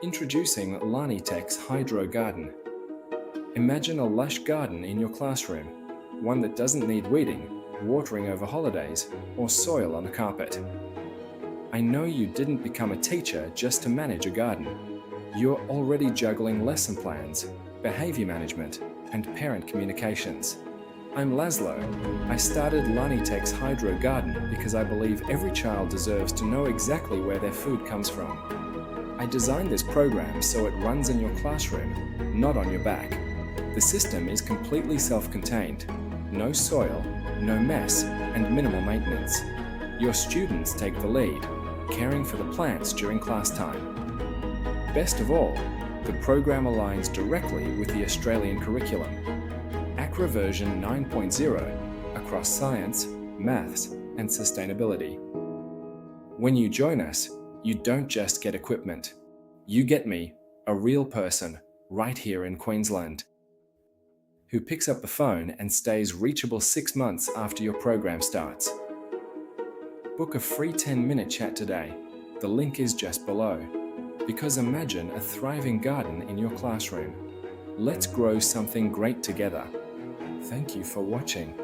Introducing LaNiTex Hydro Garden. Imagine a lush garden in your classroom, one that doesn't need weeding, watering over holidays, or soil on a carpet. I know you didn't become a teacher just to manage a garden. You're already juggling lesson plans, behavior management, and parent communications. I'm Laszlo. I started LaNiTex Hydro Garden because I believe every child deserves to know exactly where their food comes from. I designed this program so it runs in your classroom, not on your back. The system is completely self-contained. No soil, no mess, and minimal maintenance. Your students take the lead, caring for the plants during class time. Best of all, the program aligns directly with the Australian curriculum. ACRA version 9.0 across science, maths, and sustainability. When you join us, you don't just get equipment. You get me, a real person, right here in Queensland, who picks up the phone and stays reachable 6 months after your program starts. Book a free 10-minute chat today. The link is just below. Because imagine a thriving garden in your classroom. Let's grow something great together. Thank you for watching.